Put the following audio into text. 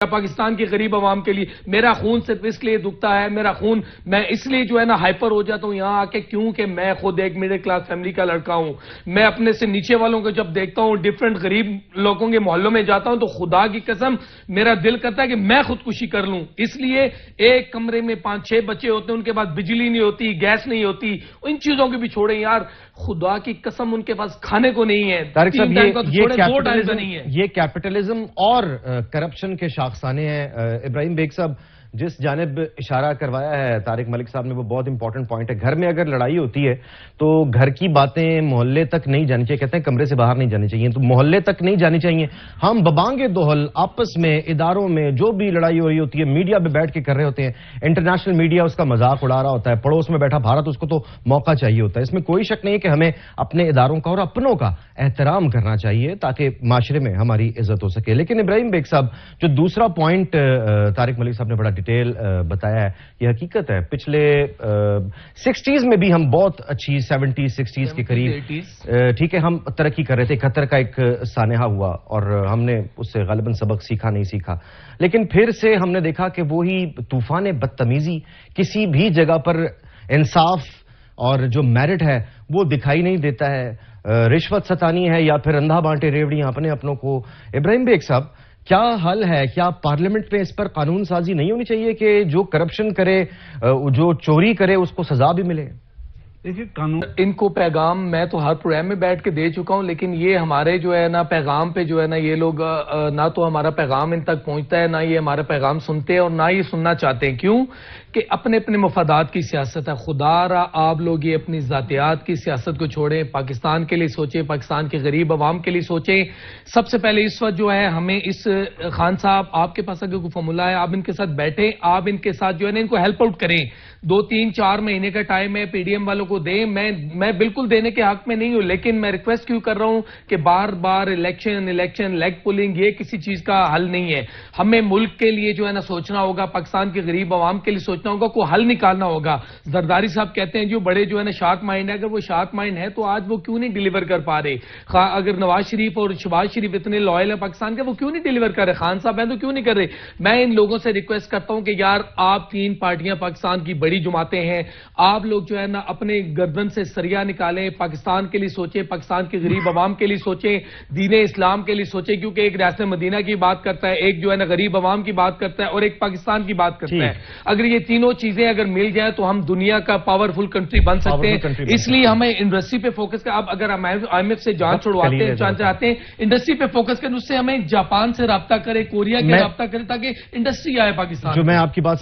پاکستان کی غریب عوام کے لیے میرا خون صرف اس لیے دکھتا ہے، میرا خون میں اس لیے جو ہے نا ہائپر ہو جاتا ہوں یہاں آ کے، کیونکہ میں خود ایک میڈل کلاس فیملی کا لڑکا ہوں۔ میں اپنے سے نیچے والوں کو جب دیکھتا ہوں، ڈیفرنٹ غریب لوگوں کے محلوں میں جاتا ہوں، تو خدا کی قسم میرا دل کرتا ہے کہ میں خودکشی کر لوں۔ اس لیے ایک کمرے میں 5-6 بچے ہوتے ہیں، ان کے پاس بجلی نہیں ہوتی، گیس نہیں ہوتی، ان چیزوں کی بھی چھوڑیں یار، خدا کی قسم ان کے پاس کھانے کو نہیں ہے، طارق صاحب یہ یہ کیپٹلزم اور کرپشن کے شاخسانے ہیں۔ ابراہیم بیگ صاحب جس جانب اشارہ کروایا ہے طارق ملک صاحب نے، وہ بہت امپورٹنٹ پوائنٹ ہے۔ گھر میں اگر لڑائی ہوتی ہے تو گھر کی باتیں محلے تک نہیں جانی چاہیے، کہتے ہیں کمرے سے باہر نہیں جانی چاہیے، تو محلے تک نہیں جانی چاہیے۔ ہم ببانگے دوہل آپس میں اداروں میں جو بھی لڑائی ہو رہی ہوتی ہے میڈیا پہ بیٹھ کے کر رہے ہوتے ہیں، انٹرنیشنل میڈیا اس کا مذاق اڑا رہا ہوتا ہے، پڑوس میں بیٹھا بھارت اس کو تو موقع چاہیے ہوتا ہے۔ اس میں کوئی شک نہیں ہے کہ ہمیں اپنے اداروں کا اور اپنوں کا احترام کرنا چاہیے تاکہ معاشرے میں ہماری عزت ہو سکے۔ لیکن ابراہیم بیگ صاحب جو دوسرا پوائنٹ طارق ملک صاحب نے بڑا ڈیٹیل بتایا ہے، یہ حقیقت ہے۔ پچھلے 60s میں بھی ہم بہت اچھی 70s 60s کے قریب ٹھیک ہے ہم ترقی کر رہے تھے، 71 کا ایک سانحہ ہوا اور ہم نے اس سے غالباً سبق سیکھا نہیں سیکھا، لیکن پھر سے ہم نے دیکھا کہ وہی طوفان بدتمیزی، کسی بھی جگہ پر انصاف اور جو میرٹ ہے وہ دکھائی نہیں دیتا ہے، رشوت ستانی ہے یا پھر اندھا بانٹے ریوڑیاں اپنے اپنوں کو۔ ابراہیم بیگ صاحب کیا حل ہے؟ کیا پارلیمنٹ میں اس پر قانون سازی نہیں ہونی چاہیے کہ جو کرپشن کرے، جو چوری کرے اس کو سزا بھی ملے؟ دیکھیے قانون ان کو پیغام میں تو ہر پروگرام میں بیٹھ کے دے چکا ہوں، لیکن یہ ہمارے جو ہے نا پیغام پہ جو ہے نا یہ لوگ نہ تو ہمارا پیغام ان تک پہنچتا ہے، نہ یہ ہمارا پیغام سنتے ہیں اور نہ یہ سننا چاہتے ہیں۔ کیوں کہ اپنے اپنے مفادات کی سیاست ہے۔ خدا را آپ لوگ یہ اپنی ذاتیات کی سیاست کو چھوڑیں، پاکستان کے لیے سوچیں، پاکستان کے غریب عوام کے لیے سوچیں۔ سب سے پہلے اس وقت جو ہے ہمیں اس خان صاحب آپ کے پاس اگر کوئی فارمولہ ہے آپ ان کے ساتھ بیٹھیں، آپ ان کے ساتھ جو ہے نا ان کو ہیلپ آؤٹ کریں۔ 2-3-4 مہینے کا ٹائم ہے پی ڈی ایم والوں کو دیں۔ میں بالکل دینے کے حق میں نہیں ہوں، لیکن میں ریکویسٹ کیوں کر رہا ہوں کہ بار بار الیکشن لیگ پولنگ یہ کسی چیز کا حل نہیں ہے۔ ہمیں ملک کے لیے جو ہے نا سوچنا ہوگا، پاکستان کے غریب عوام کے لیے سوچنا ہوگا، کوئی حل نکالنا ہوگا۔ زرداری صاحب کہتے ہیں جو بڑے جو ہے نا شارک مائنڈ ہے، اگر وہ شارک مائنڈ ہے تو آج وہ کیوں نہیں ڈیلیور کر پا رہے؟ اگر نواز شریف اور شہباز شریف اتنے لائل ہیں پاکستان کے، وہ کیوں نہیں ڈیلیور کر رہے؟ خان صاحب ہیں تو کیوں نہیں کر رہے؟ میں ان لوگوں سے ریکویسٹ کرتا ہوں کہ یار آپ 3 پارٹیاں پاکستان کی بڑی جماعتیں ہیں، آپ لوگ جو ہے نا اپنے گردن سے سریا نکالیں، پاکستان کے لیے سوچیں، پاکستان کے غریب عوام کے لیے سوچیں، دین اسلام کے لیے سوچیں، کیونکہ ایک ریاست مدینہ کی بات کرتا ہے، ایک جو ہے نا غریب عوام کی بات کرتا ہے اور ایک پاکستان کی بات کرتا ہے۔ اگر یہ تینوں چیزیں اگر مل جائیں تو ہم دنیا کا پاورفل کنٹری بن سکتے ہیں۔ اس لیے ہمیں انڈسٹری پہ فوکس کر، اب اگر ہم آئی ایم ایف سے جان چھڑواتے ہیں چاہتے ہیں انڈسٹری پہ فوکس کریں، اس سے ہمیں جاپان سے رابطہ کرے، کوریا کے رابطہ کرے تاکہ انڈسٹری آئے پاکستان۔ جو میں آپ کی بات